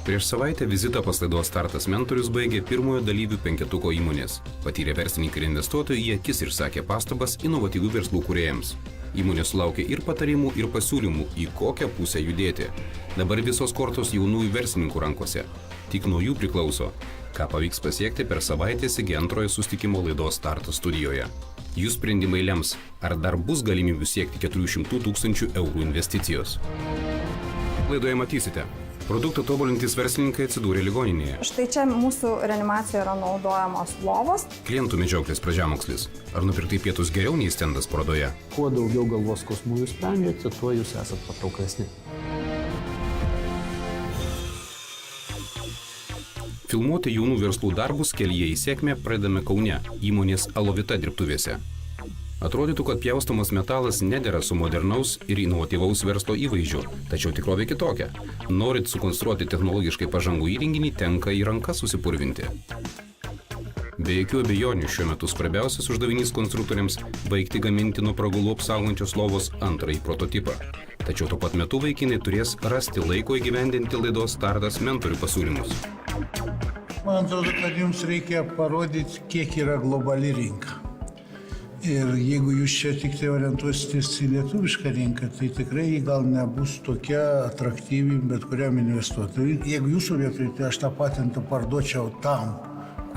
Prieš savaitę vizitą pas laidos Startas mentorius baigė pirmojo dalyvių penketuko įmonės. Patyrę verslininkai ir investuotojai į akis išsakė pastabas inovatyvių verslų kūrėjams. Įmonės sulaukė ir patarimų, ir pasiūlymų, į kokią pusę judėti. Dabar visos kortos jaunųjų verslininkų rankose. Tik nuo jų priklauso, ką pavyks pasiekti per savaitės iki antrojo susitikimo laidos Startas studijoje. Jų sprendimai lems, ar dar bus galimybių siekti 400 000 eurų investicijos. Laidoje matysite. Produktą tobulintys verslininkai atsidūrė ligoninėje. Štai čia mūsų reanimacijoje yra naudojamos lovos. Klientų medžioklės pradžiamokslis. Ar nupirktai pietus geriau nei stendas parodoje? Kuo daugiau galvos skausmų jūs sprendžiate, tuo jūs esat patrauklesni. Filmuoti jaunų verslų darbus kelyje į sėkmę pradedame Kaune, įmonės Alovita dirbtuvėse. Atrodytų, kad pjaustomas metalas nedera su modernaus ir inovatyvaus verslo įvaizdžiu, tačiau tikrovė kitokia. Norint sukonstruoti technologiškai pažangų įrenginį, tenka į rankas susipurvinti. Be jokių abejonių šiuo metu svarbiausias uždavinys konstruktoriams baigti gaminti nuo pragulų apsaugančios lovos antrąjį prototipą. Tačiau tuo pat metu vaikinai turės rasti laiko įgyvendinti laidos Startas mentorių pasiūlymus. Man atrodo, kad jums reikia parodyti, kiek yra globali rinka. Ir jeigu jūs čia tik tai orientuositės į lietuvišką rinką, tai tikrai ji gal nebus tokia atraktyvi bet kuriam investuotojui. Jeigu jūsų vietoj, tai aš tą patentą parduočiau tam,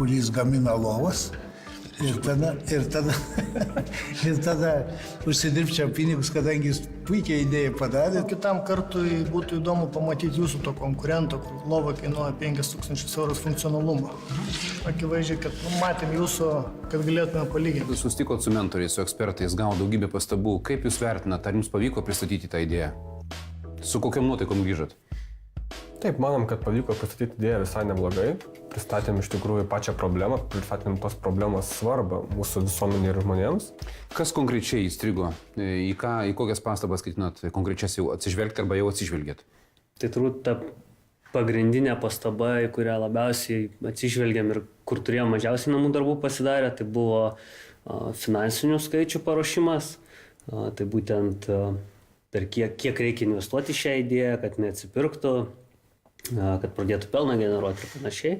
kuris gamina lovas. Ir tada užsidirbčiau pinigus, kadangi jis puikiai idėją padarė. Kitam kartui būtų įdomu pamatyti jūsų to konkurento, kur lova kainuoja 5000 eurų funkcionalumą. Akivaizdžiai, kad matėm jūsų, kad galėtume palyginti. Jūs sustikot su mentoriais, su ekspertais, gavo daugybę pastabų. Kaip jūs vertinat, ar jums pavyko pristatyti tą idėją? Su kokiam nuotaikom grįžot? Taip, manom, kad pavyko pristatyti idėją visai neblogai. Pristatėm iš tikrųjų pačią problemą, pristatėm tos problemos svarbą mūsų visuomenė ir žmonėms. Kas konkrečiai įstrigo? Į kokias pastabas ketinat konkrečias jau atsižvelgti arba jau atsižvelgėt? Tai turbūt ta pagrindinė pastaba, į kurią labiausiai atsižvelgiam ir kur turėjom mažiausiai namų darbų pasidarę, tai buvo finansinių skaičių paruošimas. Tai būtent per kiek reikia investuoti šią idėją, kad neatsipirktų, kad pradėtų pelną generuoti ir panašiai.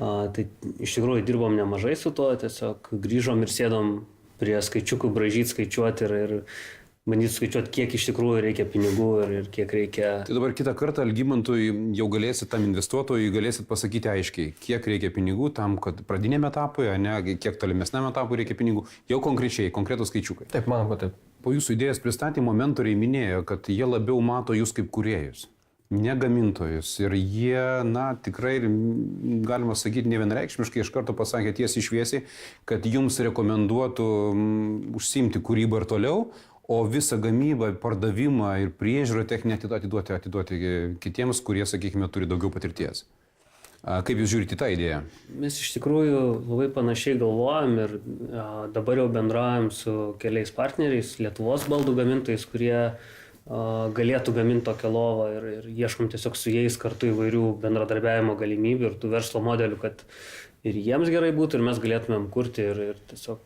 Tai iš tikrųjų dirbom nemažai su to, tiesiog grįžom ir sėdom prie skaičiukų, braižyti, skaičiuoti ir bandyti skaičiuoti, kiek iš tikrųjų reikia pinigų ir kiek reikia. Tai dabar kitą kartą Algimantui jau galėsit tam investuotojui, galėsit pasakyti aiškiai, kiek reikia pinigų tam, kad pradinėme etapui, ne, kiek tolimesniam etapui reikia pinigų, jau konkrečiai, konkretus skaičiukai. Taip, manom, kad taip. Po jūsų idėjos pristatymo mentoriai minėjo, kad jie labiau mato jūs kaip kūrėjus, ne gamintojus. Ir jie, tikrai, galima sakyti, nevienareikšmiškai iš karto pasakė tiesiai šviesiai, kad jums rekomenduotų užsiimti kūrybą ir toliau, o visą gamybą, pardavimą ir priežiūrą techninę atiduoti kitiems, kurie, sakykime, turi daugiau patirties. Kaip jūs žiūrite tą idėją? Mes iš tikrųjų labai panašiai galvojam ir dabar jau bendraujam su keliais partneriais, Lietuvos baldų gamintojais, kurie galėtų gaminti tokią lovą ir ieškom tiesiog su jais kartu įvairių bendradarbiavimo galimybių ir tų verslo modelių, kad ir jiems gerai būtų ir mes galėtumėm kurti ir tiesiog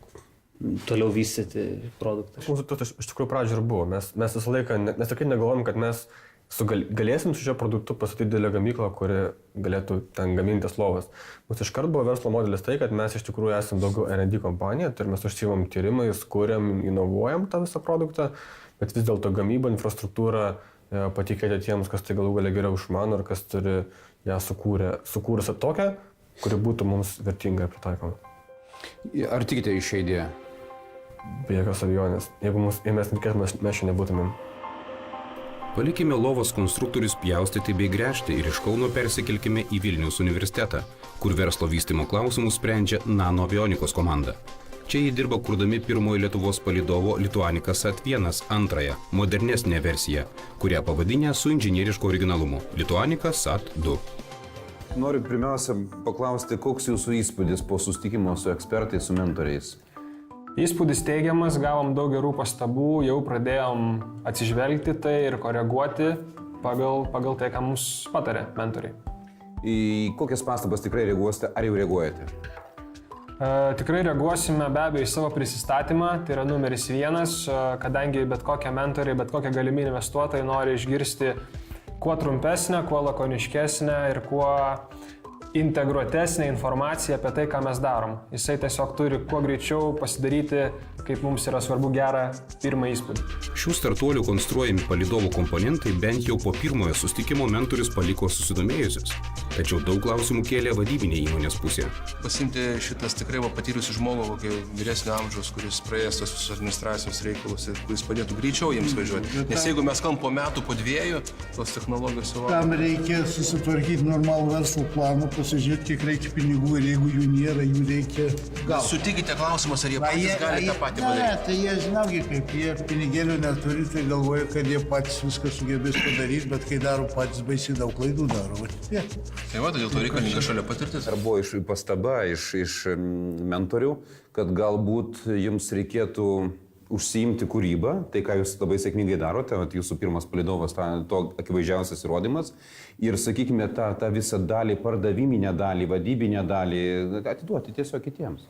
toliau vystyti produktą. Mūsų tas iš tikrųjų pradžioje ir buvo. Mes visą laiką, nes tikrai negalvojam, kad mes galėsim su šio produktu pastatyti didelę gamyklą, kuri galėtų ten gamintis lovas. Mūsų iškart buvo verslo modelis tai, kad mes iš tikrųjų esame daugiau R&D kompanija, tai mes užsiimam tyrimais, kuriam, inovuojam tą visą produktą, bet vis dėlto gamybą, infrastruktūrą patikėti tiems, kas tai galų galia geriau išmano ir kas turi ją sukūrusią tokią, kuri būtų mums vertinga ir pritaikoma. Ar tikite į šią idėją? Be jokios abejonės. Jeigu mes reikėtume, mes čia nebūtumėm. Palikime lovos konstruktorius pjaustyti bei gręžti ir iš Kauno persikelkime į Vilniaus universitetą, kur verslo vystymo klausimus sprendžia nanoavionikos komanda. Čia jie dirba kurdami pirmojo Lietuvos palydovo Lituanica Sat-1 antrąją, modernesnę versiją, kurią pavadinę su inžinierišku originalumu – Lituanica Sat-2. Noriu pirmiausia paklausti, koks jūsų įspūdis po susitikimo su ekspertais, su mentoriais? Įspūdis teigiamas, gavom daug gerų pastabų, jau pradėjom atsižvelgti tai ir koreguoti pagal tai, ką mums patarė mentoriai. Į kokias pastabas tikrai reaguosite, ar jau reaguojate? Tikrai reaguosime be abejo į savo prisistatymą, tai yra numeris 1, kadangi bet kokie mentoriai, bet kokie galimi investuotojai nori išgirsti kuo trumpesnė, kuo lakoniškesnė ir kuo integruotesnė informacija apie tai, ką mes darom. Jisai tiesiog turi kuo greičiau pasidaryti, kaip mums yra svarbu, gerą pirmą įspūdį. Šių startuolių konstruojami palydovų komponentai bent jau po pirmojo susitikimo mentorius paliko susidomėjusius. Tačiau daug klausimų kėlė vadybinė įmonės pusė. Pasimti šitas tikrai patyrusi žmogų, kokį vyresnio amžiaus, kuris praėjęs tos visus administracinius reikalus ir kuris padėtų greičiau jiems važiuoti. Nes jeigu mes kalbam po metų, po 2, tos technologijos savo. Tam reikia susitvarkyti normalų verslo planą, pasižiūrėti, kiek reikia pinigų ir jeigu jų nėra, jų reikia gauti. Sutikite klausimas, ar jie patys gali tą patį padaryti. Ne, tai jie žinaugi, kaip jie pinigėlių neturi, tai galvoja, kad jie patys viską sugebės padaryti, bet kai daro patys baisiai daug klaidų daro. Tai va, dėl to reikalinga šalia patirtis. Ar buvo pastaba iš mentorių, kad galbūt jums reikėtų užsiimti kūrybą, tai ką jūs labai sėkmingai darote, jūsų pirmas palydovas, to akivaizdžiausias įrodymas, ir, sakykime, tą visą dalį, pardaviminę dalį, vadybinę dalį atiduoti tiesiog kitiems?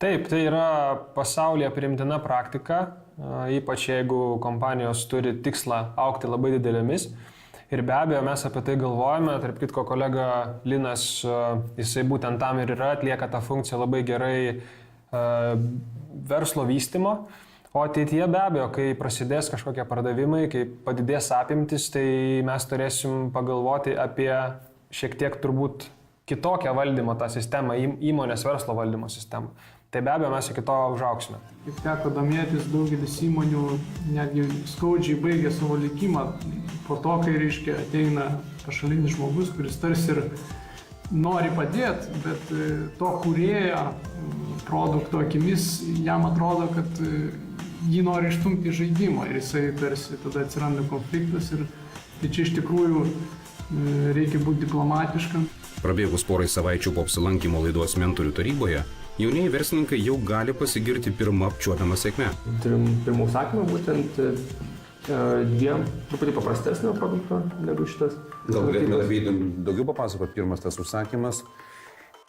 Taip, tai yra pasaulyje priimtina praktika, ypač jeigu kompanijos turi tikslą augti labai didelėmis. Ir be abejo, mes apie tai galvojame, tarp kitko kolega Linas, jisai būtent tam ir yra, atlieka tą funkciją labai gerai verslo vystymo. O ateityje be abejo, kai prasidės kažkokie pardavimai, kai padidės apimtis, tai mes turėsim pagalvoti apie šiek tiek turbūt kitokią valdymo tą sistemą, įmonės verslo valdymo sistemą. Tai be abejo mes iki to užauksime. Kaip teko domėtis, daugelis įmonių netgi skaudžiai baigia savo likimą po to, kai reiškia ateina pašalinis žmogus, kuris tarsi ir nori padėti, bet to kūrėjo produkto akimis jam atrodo, kad jį nori išstumti iš žaidimo ir jisai tarsi tada atsiranda konfliktas ir tai čia iš tikrųjų reikia būti diplomatiškam. Prabėgus porai savaičių po apsilankymo laidos mentorių taryboje, jaunieji verslininkai jau gali pasigirti pirmą apčiuopiamą sėkmę. Turim pirmą užsakymą, būtent 2 truputį paprastesnio produkto negu šitas. Gal galėtume daugiau papasakoti pirmas tas užsakymas,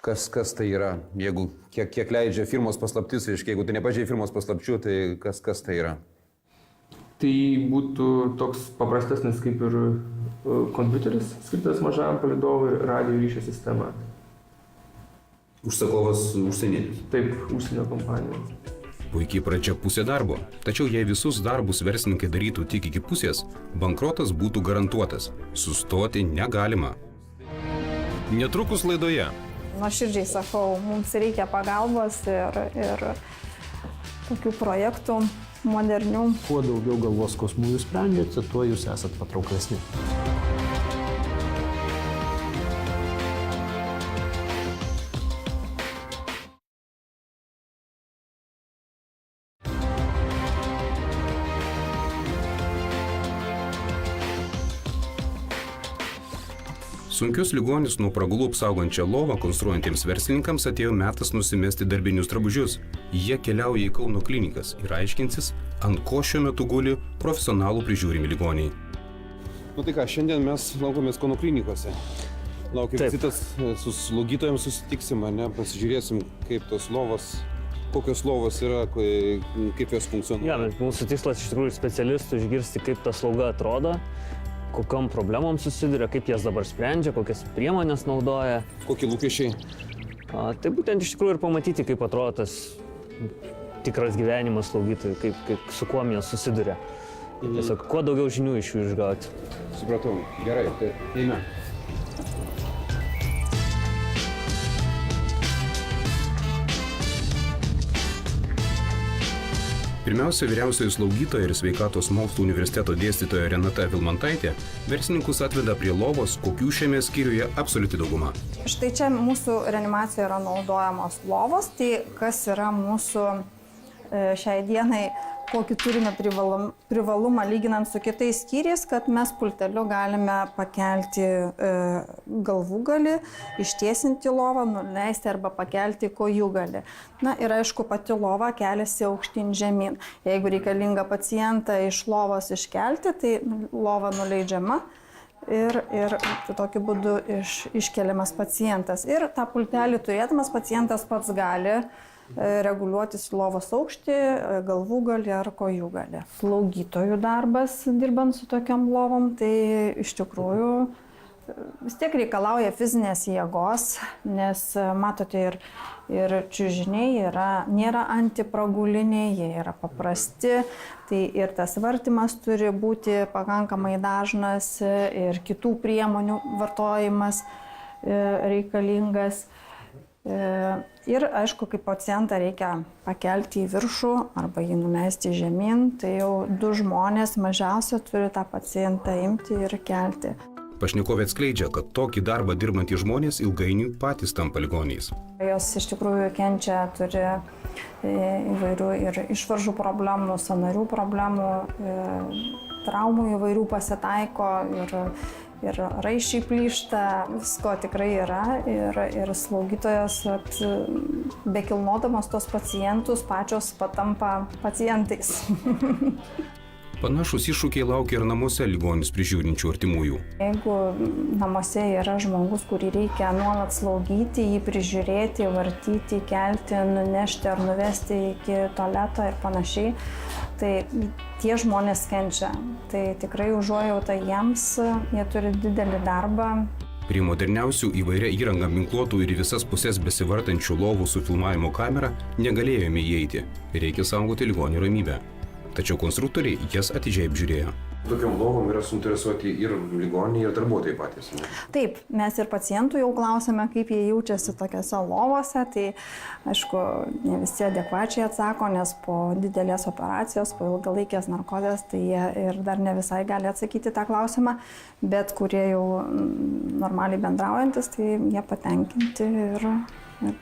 kas tai yra, jeigu kiek leidžia firmos paslaptis, jeigu tai nepažeidžia firmos paslapčių, tai kas tai yra? Tai būtų toks paprastesnis kaip ir kompiuteris, skirtas mažam palydovui ir radio ryšio sistema. Užsakovas užsienietis? Taip, užsienio kompanija. Puikiai pradžia pusė darbo, tačiau jei visus darbus verslininkai darytų tik iki pusės, bankrotas būtų garantuotas. Sustoti negalima. Netrukus laidoje. Nuoširdžiai sakau, mums reikia pagalbos ir tokių projektų modernių. Kuo daugiau galvos skausmų jūs sprendžiate, tuo jūs esat patrauklesni. Sunkius ligonius nuo pragulų apsaugančią lovą konstruojantiems verslininkams atėjo metas nusimesti darbinius drabužius. Jie keliauja į Kauno klinikas ir aiškinsis, ant ko šiuo metu guli profesionalų prižiūrimi ligoniai. Nu tai ką, šiandien mes lankomės Kauno klinikose. Laukia vizitas, su slaugytojams susitiksim, pasižiūrėsim, kaip tos lovos, kokios lovos yra, kaip jos funkcionuoja. Ja, mūsų tikslas iš tikrųjų specialistų išgirsti, kaip ta slauga atrodo, kokiom problemom susiduria, kaip jas dabar sprendžia, kokias priemonės naudoja. Kokie lūkesčiai? Tai būtent iš tikrųjų ir pamatyti, kaip atrodo tas tikras gyvenimas slaugytojų, su kuom jie susiduria. Tiesiog kuo daugiau žinių iš jų išgauti. Supratau, gerai, tai eime. Pirmiausia, vyriausioji slaugytoja ir sveikatos mokslų universiteto dėstytoja Renata Vilmantaitė verslininkus atveda prie lovos, kokių šiame skyriuje absoliuti dauguma. Štai čia mūsų reanimacijoje yra naudojamos lovos, tai kas yra mūsų šiai dienai, kokį turime privalumą lyginant su kitais skyriais, kad mes pulteliu galime pakelti galvūgalį, ištiesinti lovą, nuleisti arba pakelti kojūgalį. Na ir aišku, pati lova keliasi aukštyn žemyn. Jeigu reikalinga pacientą iš lovos iškelti, tai lova nuleidžiama ir tokiu būdu iškeliamas pacientas. Ir tą pultelį turėdamas pacientas pats gali reguliuotis lovos aukštį, galvūgalį ar kojūgalį. Slaugytojų darbas dirbant su tokiam lovom, tai iš tikrųjų vis tiek reikalauja fizinės jėgos, nes matote ir čiužiniai nėra antipraguliniai, jie yra paprasti, tai ir tas vartymas turi būti pakankamai dažnas ir kitų priemonių vartojimas reikalingas. Ir aišku, kai pacientą reikia pakelti į viršų arba jį nuleisti žemyn, tai jau 2 žmonės mažiausia turi tą pacientą imti ir kelti. Pašnekovė atskleidžia, kad tokį darbą dirbantys žmonės ilgainiui patys tampa ligoniais. Jos iš tikrųjų kenčia, turi įvairių ir išvaržų problemų, sąnarių problemų, traumų įvairių pasitaiko ir raiščiai plyšta, visko tikrai yra ir slaugytojos bekilnodamos tos pacientus pačios patampa pacientais. Panašus iššūkiai laukia ir namuose ligonius prižiūrinčių artimųjų. Jeigu namuose yra žmogus, kurį reikia nuolat slaugyti, jį prižiūrėti, vartyti, kelti, nunešti ar nuvesti iki tualeto ir panašiai, tai tie žmonės kenčia. Tai tikrai užuojauta jiems, jie turi didelį darbą. Prie moderniausių įvairia įranga ginkluotų ir į visas pusės besivartančių lovų su filmavimo kamera negalėjome įeiti. Reikia saugoti ligonių ramybę. Tačiau konstruktoriai jas atidžiai apžiūrėjo. Tokiom lovom yra suinteresuoti ir ligoniai, ir darbuotojai patys. Ne? Taip, mes ir pacientų jau klausėme, kaip jie jaučiasi tokiose lovose. Tai, aišku, ne visi adekvačiai atsako, nes po didelės operacijos, po ilgalaikės narkozės, tai jie ir dar ne visai gali atsakyti tą klausimą. Bet kurie jau normaliai bendraujantis, tai jie patenkinti ir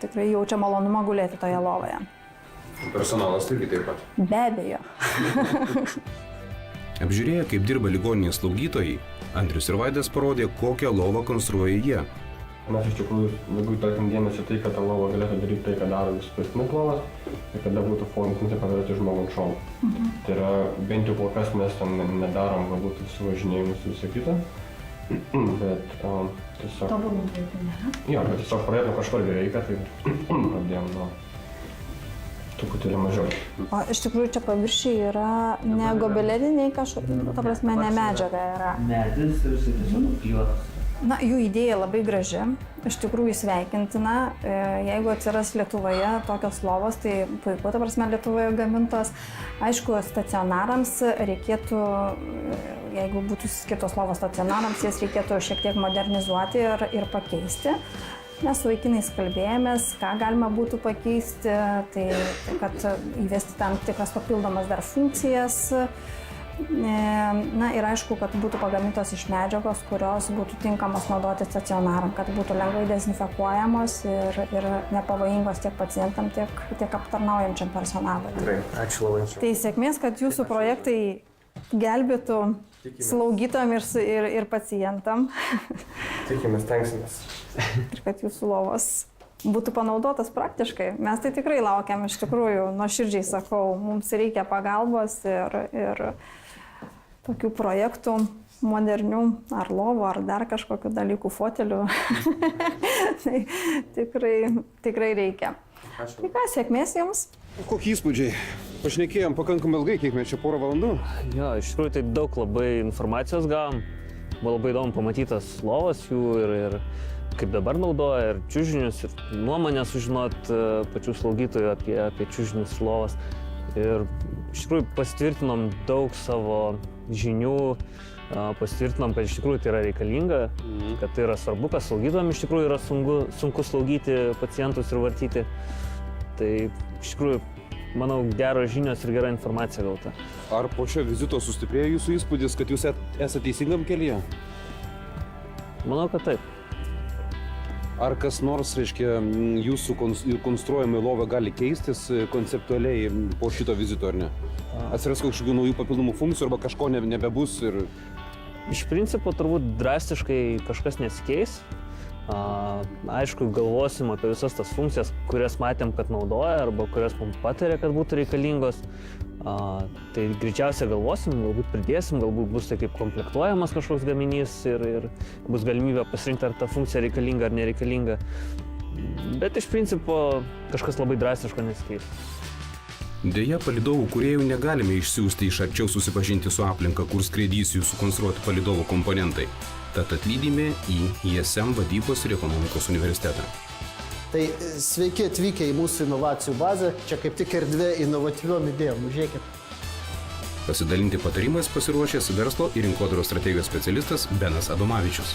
tikrai jaučia malonumą gulėti toje lovoje. Personalas irgi taip pat. Be abejo. Apžiūrėję, kaip dirba ligoninės slaugytojai, Andrius ir Vaidas parodė, kokią lovą konstruoja jie. Mes iš tikrųjų daugiau tarkim dėmesio tai, kad ta lova galėtų daryti tai, ką daro visų pirstinis lovas, ir kada būtų funkcija padaryti žmogų ant šono. Tai yra, bent jau kol kas mes ten nedarom galbūt visų važinėjimus ir visą kitą, bet tiesiog... Tobulų reikia, ne? Jo, bet tiesiog pradėtum kažkur reikia, tai pradėjom nuo truputėlį mažiau. O iš tikrųjų čia paviršiai yra ne gobeleniniai kažkokie, ta prasme, ne medžiaga yra. Medis ir jisai tiesiog apklijuotas. Na, jų idėja labai graži, iš tikrųjų sveikintina. Jeigu atsiras Lietuvoje tokios lovos, tai puiku, ta prasme, Lietuvoje gamintos. Aišku, stacionarams reikėtų, jeigu būtų skirtos lovos stacionarams, jas reikėtų šiek tiek modernizuoti ir pakeisti. Mes su vaikinais kalbėjomės, ką galima būtų pakeisti, tai kad įvesti tam tikras papildomas dar funkcijas. Na ir aišku, kad būtų pagamintos iš medžiagos, kurios būtų tinkamos naudoti stacionaram, kad būtų lengvai dezinfekuojamos ir nepavojingos tiek pacientam, tiek aptarnaujančiam personalui. Tikrai, ačiū labai. Tai sėkmės, kad jūsų projektai gelbėtų slaugytojam ir pacientam. Tikimės, tenksimės. Ir kad jūsų lovos būtų panaudotas praktiškai. Mes tai tikrai laukiam, iš tikrųjų, nuoširdžiai sakau, mums reikia pagalbos ir tokių projektų modernių, ar lovų, ar dar kažkokių dalykų, fotelių. Tai tikrai reikia. Ačiū. Tai ką, sėkmės jums? Kokie įspūdžiai? Pašnekėjom pakankamai ilgai, kiek mes čia porą valandų. Jo, iš tikrųjų tai daug labai informacijos gavom. Buvo labai įdomu pamatytas lovas jų ir kaip dabar naudoja, ir čiužinius, ir nuomonę sužinot pačių slaugytojų apie čiužinius ir lovas. Ir iš tikrųjų pasitvirtinom daug savo žinių, pasitvirtinom, kad iš tikrųjų tai yra reikalinga, kad tai yra svarbu, kad slaugytojams iš tikrųjų yra sunku slaugyti pacientus ir vartyti. Tai iš tikrųjų, manau, geros žinios ir gera informacija gauta. Ar po šio vizito sustiprėjo jūsų įspūdis, kad jūs esate teisingam kelyje? Manau, kad taip. Ar kas nors, reiškia, jūsų konstruojama lova gali keistis konceptualiai po šito vizito, ar ne? Atsiras kažkokių naujų papildomų funkcijų arba kažko nebebus ir... Iš principo, turbūt drastiškai kažkas nesikeis. Aišku, galvosim apie visas tas funkcijas, kurias matėm, kad naudoja arba kurias mums patarė, kad būtų reikalingos. Tai greičiausiai galvosim, galbūt pridėsim, galbūt bus tai kaip komplektuojamas kažkoks gaminys ir bus galimybė pasirinkti, ar ta funkcija reikalinga ar nereikalinga. Bet iš principo kažkas labai drastiško nesikeis. Deja, palidovų kūrėjų negalime išsiųsti iš arčiau susipažinti su aplinka, kur skraidys jų sukonstruoti palidovo komponentai. Tad atlydime į ISM vadybos ir ekonomikos universitetą. Tai sveiki atvykę į mūsų inovacijų bazę. Čia kaip tik erdvė inovatyviom idėjom. Žiūrėkit. Pasidalinti patarimais pasiruošęs verslo ir rinkodaros strategijos specialistas Benas Adomavičius.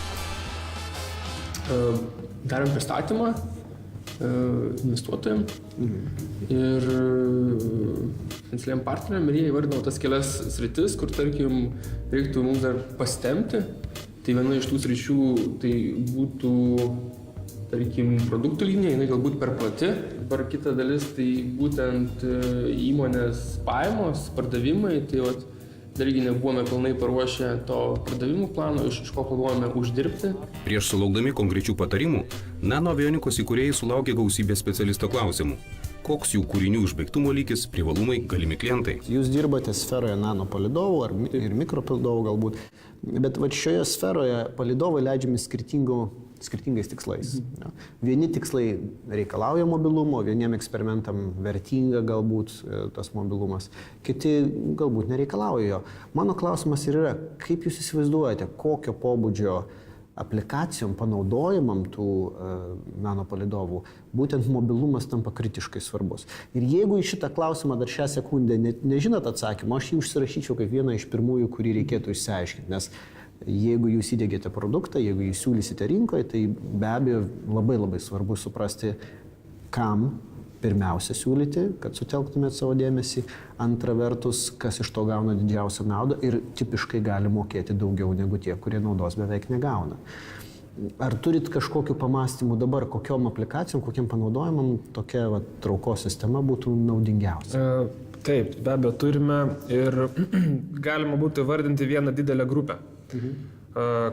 Darėm pristatymą investuotojams ir finansiniam partneriam ir jie įvardino tas kelias sritis, kur, tarkim, reiktų mums dar pasitempti. Tai viena iš tų sričių tai būtų, tarkim, produktų linija, jinai galbūt per plati. Dabar kita dalis tai būtent įmonės pajamos, pardavimai, tai vat, dargi nebuvome pilnai paruošę to pardavimų plano, iš ko planuojame uždirbti. Prieš sulaukdami konkrečių patarimų, Nanoavionikos įkūrėjai sulaukė gausybės specialisto klausimų. Koks jų kūrinių užbaigtumo lygis, privalumai, galimi klientai? Jūs dirbate sferoje nano palidovų ir mikropalidovų galbūt, bet va šioje sferoje palidovai leidžiami skirtingais tikslais. Vieni tikslai reikalauja mobilumo, vieniem eksperimentam vertinga galbūt tas mobilumas, kiti galbūt nereikalauja jo. Mano klausimas ir yra, kaip jūs įsivaizduojate, kokio pobūdžio aplikacijom, panaudojimam tų nanopalidovų, būtent mobilumas tampa kritiškai svarbus. Ir jeigu į šitą klausimą dar šią sekundę nežinot atsakymą, aš jį užsirašyčiau kaip vieną iš pirmųjų, kurį reikėtų išsiaiškinti, nes jeigu jūs įdėgėte produktą, jeigu jūs siūlysite rinkoje, tai be abejo labai svarbu suprasti, kam pirmiausia siūlyti, kad sutelktumėt savo dėmesį. Antra vertus, kas iš to gauna didžiausią naudą ir tipiškai gali mokėti daugiau negu tie, kurie naudos beveik negauna. Ar turit kažkokių pamastymų dabar, kokiom aplikacijom, kokiem panaudojimam tokia traukos sistema būtų naudingiausia? Taip, be abejo turime ir galima būtų vardinti vieną didelę grupę.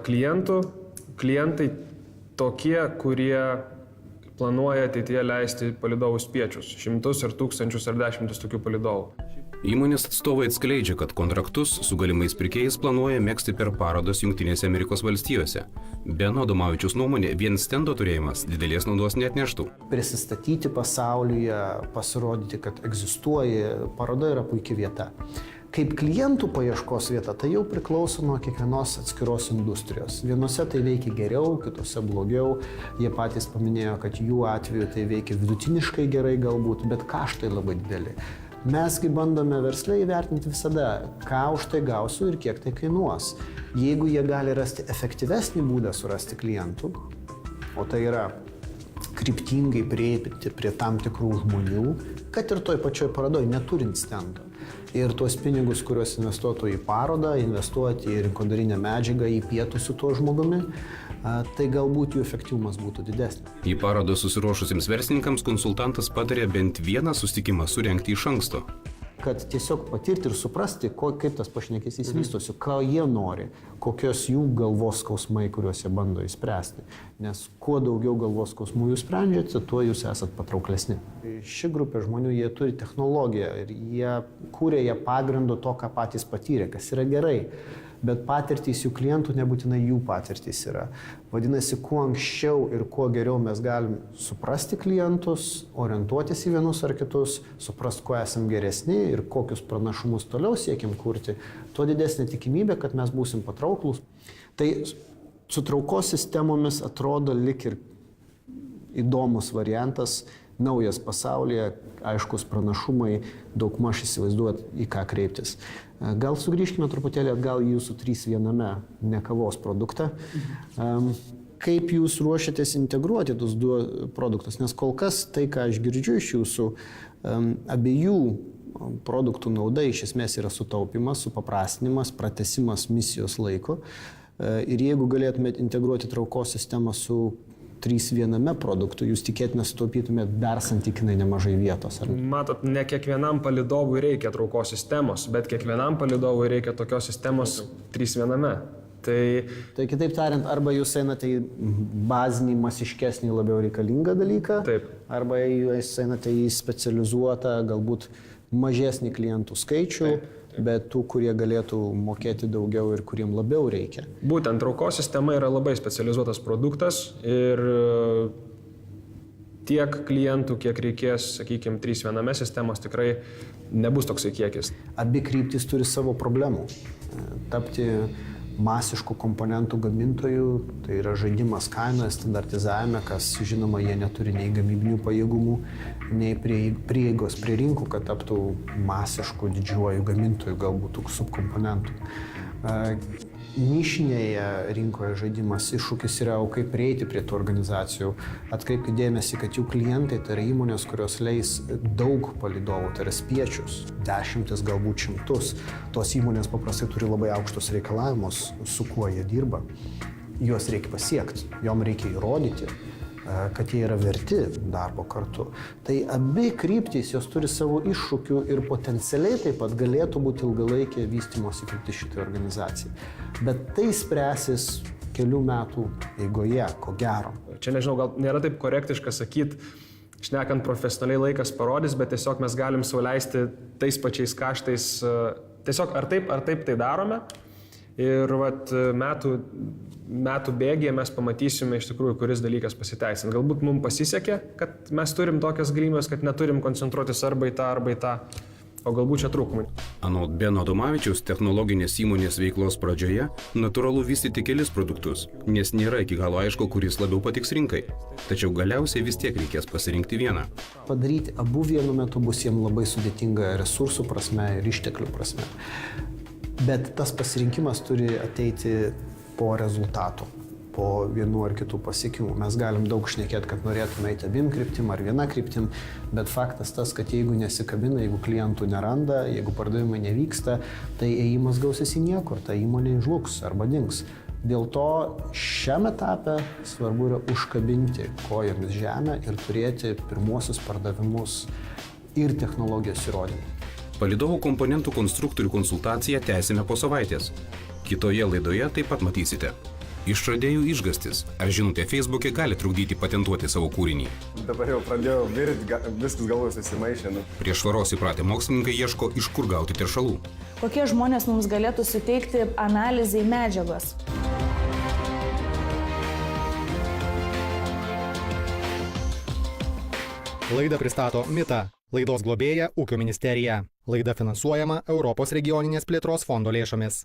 Klientai tokie, kurie planuoja ateityje leisti palidovų spiečius, šimtus ir tūkstančius ar dešimtus tokių palidovų. Įmonės atstovai atskleidžia, kad kontraktus su galimais pirkėjais planuoja megzti per parodas Jungtinėse Amerikos valstijose. Beno Adomavičiaus nuomonė, vien stendo turėjimas didelės naudos neatneštų. Prisistatyti pasaulyje, pasirodyti, kad egzistuoja, paroda yra puikia vieta. Kaip klientų paieškos vieta, tai jau priklauso nuo kiekvienos atskiros industrijos. Vienose tai veikia geriau, kitose blogiau. Jie patys paminėjo, kad jų atveju tai veikia vidutiniškai gerai galbūt, bet kaštai labai dideli. Mesgi bandome versle įvertinti visada, ką už tai gausiu ir kiek tai kainuos. Jeigu jie gali rasti efektyvesnį būdą surasti klientų, o tai yra kryptingai prieiti prie tam tikrų žmonių, kad ir toj pačioj parodoj neturint stendo. Ir tuos pinigus, kuriuos investuotų į parodą, investuoti į rinkodarinę medžiagą, į pietus su tuo žmogumi, tai galbūt jų efektyvumas būtų didesnis. Į parodą susiruošusiems verslininkams konsultantas patarė bent vieną susitikimą surengti iš anksto. Kad tiesiog patirti ir suprasti, kaip tas pašnekesys vystosi, ką jie nori, kokios jų galvos skausmai, kuriuos jie bando įspręsti. Nes kuo daugiau galvos skausmų jūs sprendžiate, tuo jūs esat patrauklesni. Ši grupė žmonių, jie turi technologiją ir jie kūrė pagrindu to, ką patys patyrė, kas yra gerai. Bet patirtys jų klientų nebūtinai jų patirtys yra. Vadinasi, kuo anksčiau ir kuo geriau mes galim suprasti klientus, orientuotis į vienus ar kitus, suprasti, kuo esam geresni ir kokius pranašumus toliau siekiam kurti, tuo didesnė tikimybė, kad mes būsim patrauklus. Tai su traukos sistemomis atrodo lik ir įdomus variantas, naujas pasaulyje, aiškus pranašumai, daugmaž įsivaizduot, į ką kreiptis. Gal sugrįžkime truputėlį atgal į jūsų 3-1 ne kavos produktą. Kaip jūs ruošiatės integruoti tuos du produktus? Nes kol kas tai, ką aš girdžiu iš jūsų, abiejų produktų nauda iš esmės yra sutaupimas, supaprastinimas, pratęsimas misijos laiko. Ir jeigu galėtumėt integruoti traukos sistemą su 3-1 produktų, jūs tikėtina sutaupytumėt dar santykinai nemažai vietos. Matot, ne kiekvienam palidovui reikia traukos sistemos, bet kiekvienam palidovui reikia tokios sistemos 3-1. Tai kitaip tariant, arba jūs einate į bazinį, masiškesnį, labiau reikalingą dalyką, taip. Arba jūs einate į specializuotą, galbūt mažesnį klientų skaičių, taip. Bet tų, kurie galėtų mokėti daugiau ir kuriem labiau reikia. Būtent traukos sistema yra labai specializuotas produktas ir tiek klientų, kiek reikės, sakykime, 3 viename sistemos, tikrai nebus toksai kiekis. Abi kryptys turi savo problemų. Tapti masiškų komponentų gamintojų, tai yra žaidimas kainoje, standartizavime, kas, žinoma, jie neturi nei gamybinių pajėgumų, nei prieigos prie rinkų, kad taptų masiškų didžiuojų gamintojų, galbūt tų subkomponentų. Nišinėje rinkoje žaidimas iššūkis yra, o kaip prieiti prie tų organizacijų. Atkreipkite dėmesį, kad jų klientai tai yra įmonės, kurios leis daug palydovų, tai yra spiečius, 10, galbūt 100. Tos įmonės paprastai turi labai aukštus reikalavimus, su kuo jie dirba. Juos reikia pasiekti, jom reikia įrodyti, kad jie yra verti darbo kartu. Tai abi kryptys, jos turi savo iššūkių ir potencialiai taip pat galėtų būti ilgalaikė vystymosi kryptis šitai organizacijai. Bet tai spręsis kelių metų eigoje, ko gero. Čia nežinau, gal nėra taip korektiška sakyti, šnekant profesionaliai laikas parodys, bet tiesiog mes galim sau leisti tais pačiais kaštais, tiesiog ar taip tai darome. Ir metų bėgyje mes pamatysime iš tikrųjų, kuris dalykas pasiteisina. Galbūt mums pasisekė, kad mes turim tokias galimybės, kad neturim koncentruotis arba į tą, o galbūt čia trūkumai. Anot Beno Adomavičiaus, technologinės įmonės veiklos pradžioje natūralu vystyti kelis produktus, nes nėra iki galo aišku, kuris labiau patiks rinkai. Tačiau galiausiai vis tiek reikės pasirinkti vieną. Padaryti abu vienu metu bus jiems labai sudėtinga resursų prasme ir išteklių prasme. Bet tas pasirinkimas turi ateiti po rezultatų, po vienų ar kitų pasiekimų. Mes galim daug šnekėti, kad norėtume eiti abiem kryptim ar viena kryptim, bet faktas tas, kad jeigu nesikabina, jeigu klientų neranda, jeigu pardavimai nevyksta, tai ėjimas gausis į niekur, ta įmonė žlugs arba dings. Dėl to šiame etape svarbu yra užkabinti kojomis žemę ir turėti pirmuosius pardavimus ir technologijos įrodymų. Palydovų komponentų konstruktorių konsultaciją tęsime po savaitės. Kitoje laidoje taip pat matysite. Išradėjų išgastis. Ar žinutė Facebook'e gali trukdyti patentuoti savo kūrinį? Dabar jau pradėjau virti, viskas galvoje susimaišė. Prie švaros įpratę mokslininkai ieško, iš kur gauti teršalų. Kokie žmonės mums galėtų suteikti analizai medžiagos? Laidą pristato Mita. Laidos globėja Ūkio ministerija. Laida finansuojama Europos regioninės plėtros fondo lėšomis.